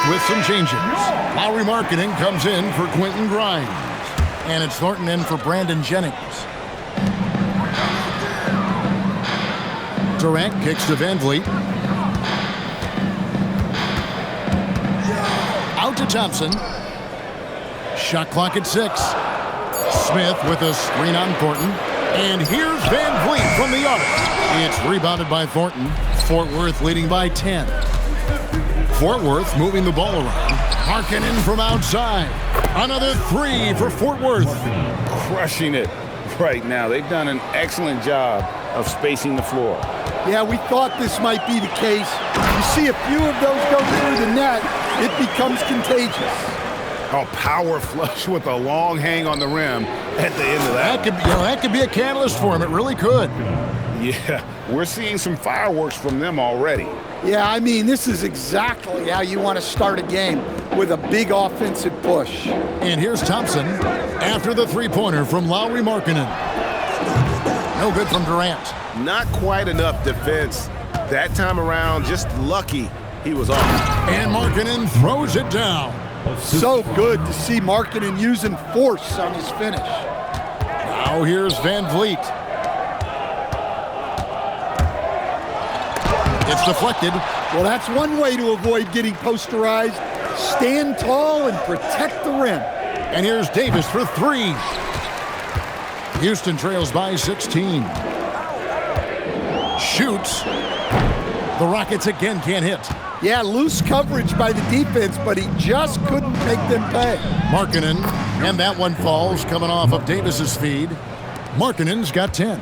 with some changes. Lowry Marketing comes in for Quentin Grimes. And it's Thornton in for Brandon Jennings. Durant kicks to Van Vliet. Out to Thompson. Shot clock at 6. Smith with a screen on Thornton. And here's Van Vliet from the arc. It's rebounded by Thornton. Fort Worth leading by 10. Fort Worth moving the ball around. Markkanen from outside. Another 3 for Fort Worth. Crushing it right now. They've done an excellent job of spacing the floor. Yeah, we thought this might be the case. You see a few of those go through the net, it becomes contagious. A power flush with a long hang on the rim at the end of that. That could be a catalyst for him. It really could. Yeah, we're seeing some fireworks from them already. Yeah, I mean, this is exactly how you want to start a game, with a big offensive push. And here's Thompson after the three-pointer from Lowry Markkanen. No good from Durant. Not quite enough defense that time around. Just lucky he was off. And Markkanen throws it down. So good to see Markkanen using force on his finish. Now here's Van Vliet. It's deflected. Well, that's one way to avoid getting posterized. Stand tall and protect the rim. And here's Davis for 3. Houston trails by 16. Shoots. The Rockets again can't hit. Yeah, loose coverage by the defense, but he just couldn't make them pay. Markkanen, and that one falls coming off of Davis's feed. Markkanen's got 10.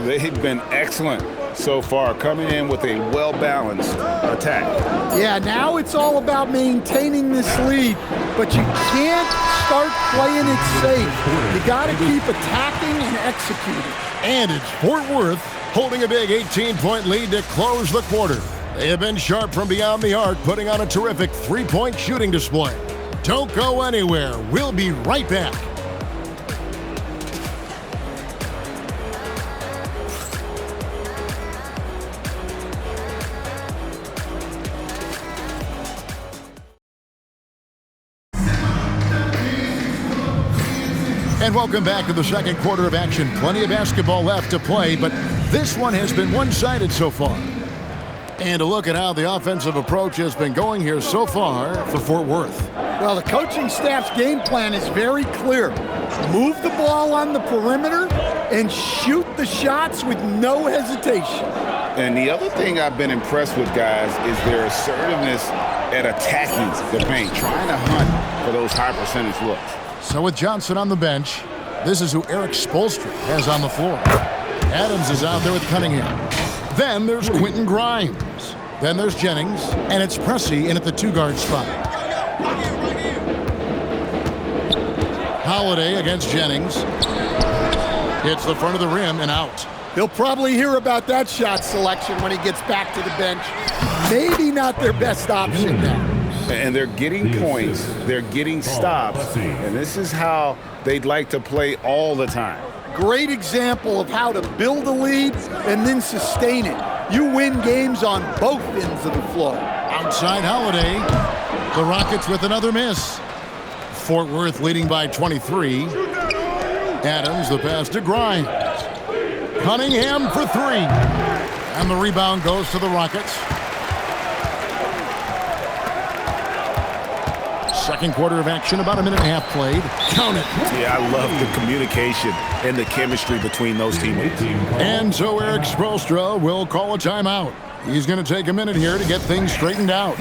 They've been excellent so far, coming in with a well-balanced attack. Yeah, now it's all about maintaining this lead, but you can't start playing it safe. You got to keep attacking and executing. And it's Fort Worth holding a big 18-point lead to close the quarter. They have been sharp from beyond the arc, putting on a terrific three-point shooting display. Don't go anywhere. We'll be right back. And welcome back to the second quarter of action. Plenty of basketball left to play, but this one has been one-sided so far. And a look at how the offensive approach has been going here so far for Fort Worth. Well, the coaching staff's game plan is very clear. Move the ball on the perimeter and shoot the shots with no hesitation. And the other thing I've been impressed with, guys, is their assertiveness at attacking the paint, trying to hunt for those high percentage looks. So with Johnson on the bench, this is who Eric Spoelstra has on the floor. Adams is out there with Cunningham. Then there's Quentin Grimes. Then there's Jennings, and it's Pressey in at the 2-guard spot. Holiday against Jennings. Hits the front of the rim and out. He'll probably hear about that shot selection when he gets back to the bench. Maybe not their best option now. And they're getting points, they're getting stops, and this is how they'd like to play all the time. Great example of how to build a lead and then sustain it. You win games on both ends of the floor. Outside Holiday. The Rockets with another miss. Fort Worth leading by 23. Adams, the pass to Grimes. Cunningham for 3. And the rebound goes to the Rockets. Second quarter of action, about a minute and a half played. Count it. Yeah, I love the communication and the chemistry between those teammates. And so Eric Spoelstra will call a timeout. He's going to take a minute here to get things straightened out.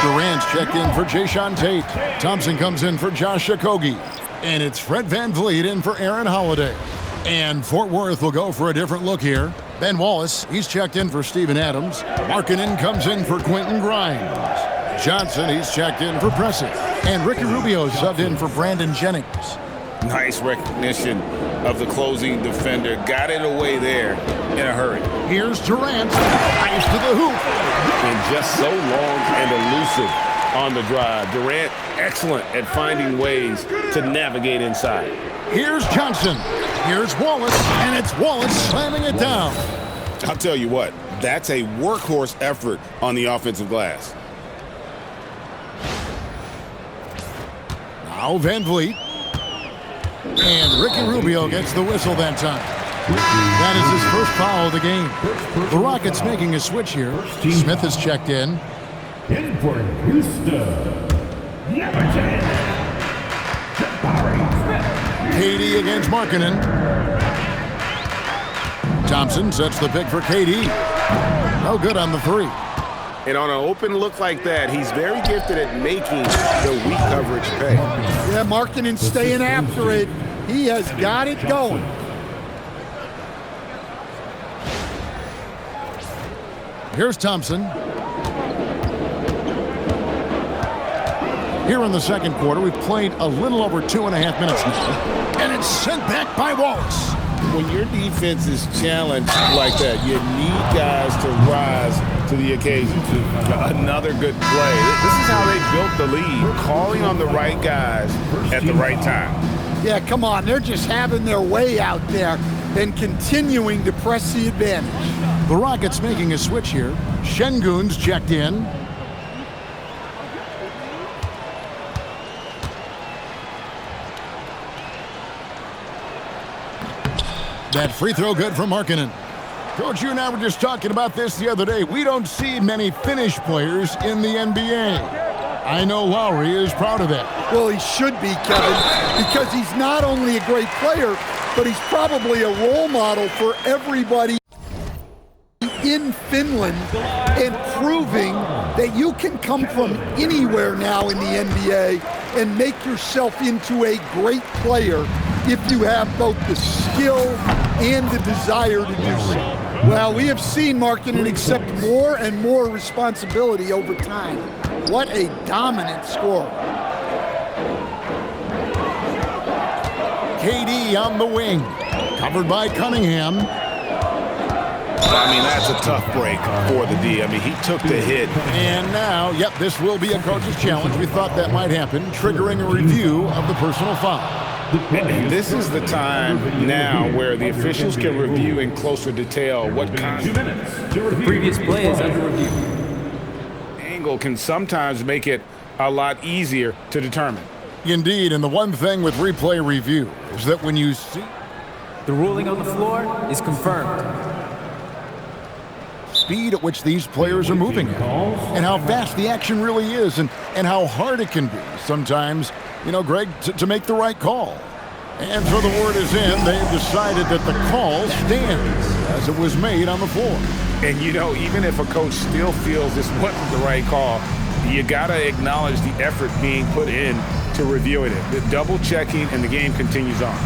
Durant's checked in for Jayshawn Tate. Thompson comes in for Josh Okogie. And it's Fred VanVleet in for Aaron Holiday. And Fort Worth will go for a different look here. Ben Wallace, he's checked in for Steven Adams. Markkanen comes in for Quentin Grimes. Johnson, he's checked in for Pressing. And Ricky Rubio subbed in for Brandon Jennings. Nice recognition of the closing defender. Got it away there in a hurry. Here's Durant. Eyes to the hoop. And just so long and elusive on the drive. Durant, excellent at finding ways to navigate inside. Here's Johnson. Here's Wallace. And it's Wallace slamming it down. I'll tell you what, that's a workhorse effort on the offensive glass. Now VanVleet. And Ricky Rubio gets the whistle that time. That is his first foul of the game. The Rockets making a switch here. Smith is checked in. In for Houston, number 10, KD against Markkanen. Thompson sets the pick for KD. No good on the three. And on an open look like that, he's very gifted at making the weak coverage pay. Yeah, Markkanen staying after it. He has got it going. Here's Thompson. Here in the second quarter, we've played a little over 2.5 minutes now. And it's sent back by Wallace. When your defense is challenged like that, you need guys to rise to the occasion. Another good play. This is how they built the lead, calling on the right guys at the right time. Yeah, come on. They're just having their way out there and continuing to press the advantage. The Rockets making a switch here. Şengün's checked in. That free throw good for Markkanen. Coach, you and I were just talking about this the other day. We don't see many Finnish players in the NBA. I know Lowry is proud of that. Well, he should be, Kevin, because he's not only a great player, but he's probably a role model for everybody in Finland and proving that you can come from anywhere now in the NBA and make yourself into a great player if you have both the skill and the desire to do so. Well, we have seen Markkanen accept more and more responsibility over time. What a dominant scorer. KD on the wing, covered by Cunningham. I mean, that's a tough break for the D. I mean, he took the hit. And now, yep, this will be a coach's challenge. We thought that might happen, triggering a review of the personal foul. And this is the time now where the officials can review in closer detail what kind The previous play is under review. angle can sometimes make it a lot easier to determine. Indeed, and the one thing with replay review is that when you see The ruling on the floor is confirmed. speed at which these players are moving at, and how fast the action really is, and how hard it can be sometimes, you know, Greg, to make the right call. And so the word is in, they've decided that the call stands as it was made on the floor. And, you know, even if a coach still feels this wasn't the right call, you got to acknowledge the effort being put in to reviewing it. The double checking, and the game continues on.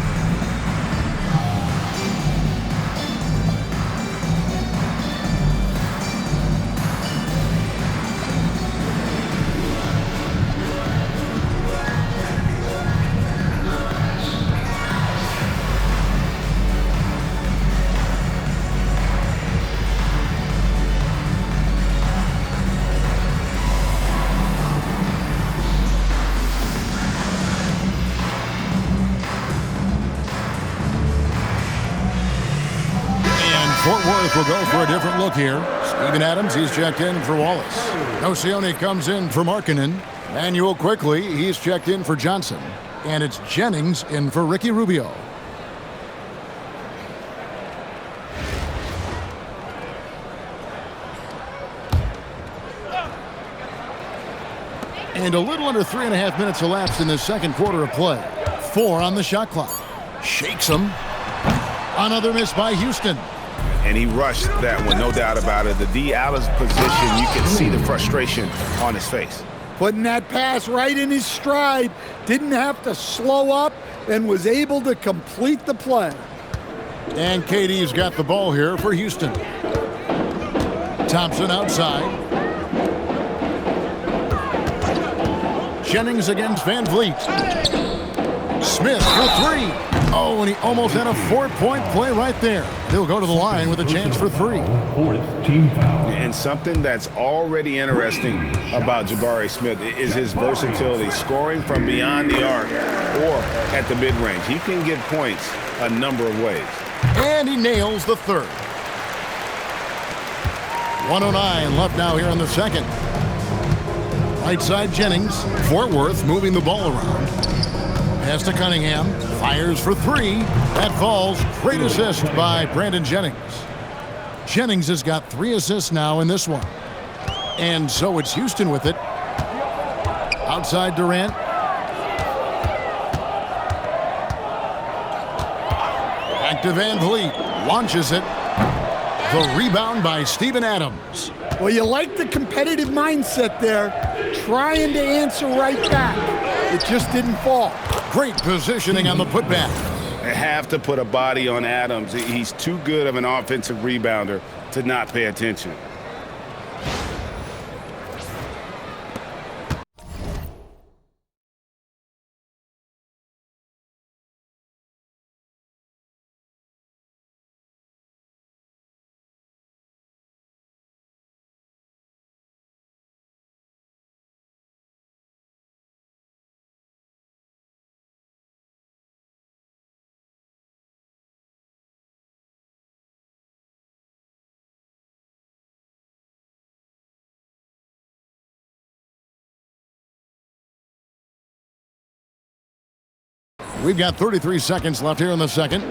Fort Worth will go for a different look here. Steven Adams, he's checked in for Wallace. Nocioni comes in for Markkanen. Manuel quickly, he's checked in for Johnson. And it's Jennings in for Ricky Rubio. And a little under 3.5 minutes elapsed in the second quarter of play. 4 on the shot clock. Shakes him. Another miss by Houston. and he rushed that one, no doubt about it. The D out of position, you can see the frustration on his face. Putting that pass right in his stride, didn't have to slow up, and was able to complete the play. And KD's got the ball here for Houston. Thompson outside. Jennings against Van Vliet. Smith for three. Oh, and he almost had a 4-point play right there. He'll go to the line with a chance for three. Fourth team foul. And something that's already interesting about Jabari Smith is his versatility, scoring from beyond the arc or at the mid-range. He can get points a number of ways. And he nails the third. 1:09 left now here in the second. Right side Jennings. Fort Worth moving the ball around. Pass to Cunningham. Fires for three. That falls. Great assist by Brandon Jennings. Jennings has got 3 assists now in this one. And so it's Houston with it. Outside Durant. Back to Van Vliet. Launches it. The rebound by Steven Adams. Well, you like the competitive mindset there, trying to answer right back. It just didn't fall. Great positioning on the putback. They have to put a body on Adams. He's too good of an offensive rebounder to not pay attention. We've got 33 seconds left here in the second.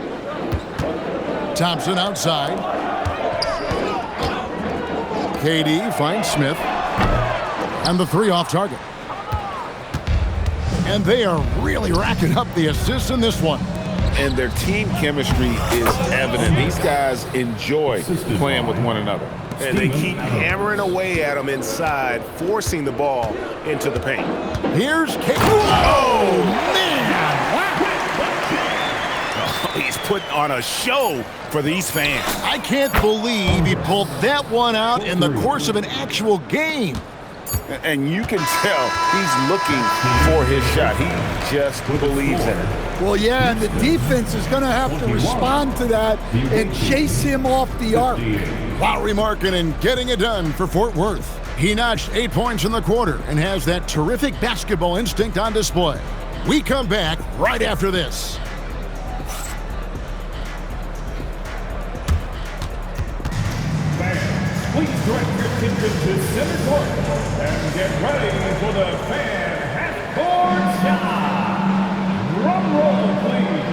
Thompson outside. KD finds Smith. And the three off target. And they are really racking up the assists in this one. And their team chemistry is evident. These guys enjoy playing with one another. And they keep hammering away at them inside, forcing the ball into the paint. Here's KD. Oh, man! He's putting on a show for these fans. I can't believe he pulled that one out in the course of an actual game. And you can tell he's looking for his shot. He just believes in it. Well, yeah, and the defense is going to have to respond to that and chase him off the arc. Lowry marking and getting it done for Fort Worth. He notched 8 points in the quarter and has that terrific basketball instinct on display. We come back right after this. Please direct your attention to center court and get ready for the fan half-court shot. Drum roll, please.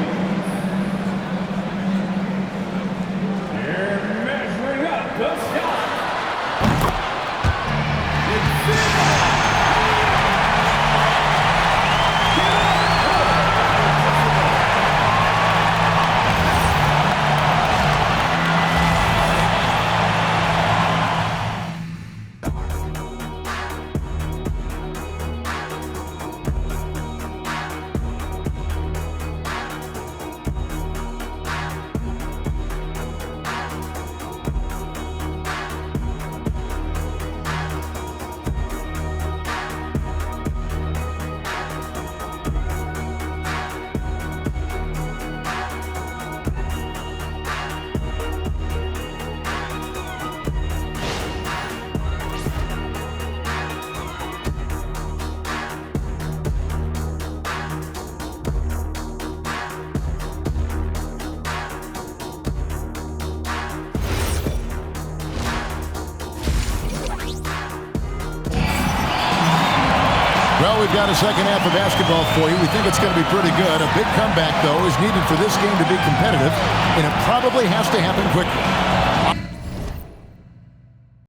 They're measuring up the shot. It's in. Well, we've got a second half of basketball for you. We think it's going to be pretty good. A big comeback, though, is needed for this game to be competitive, and it probably has to happen quickly.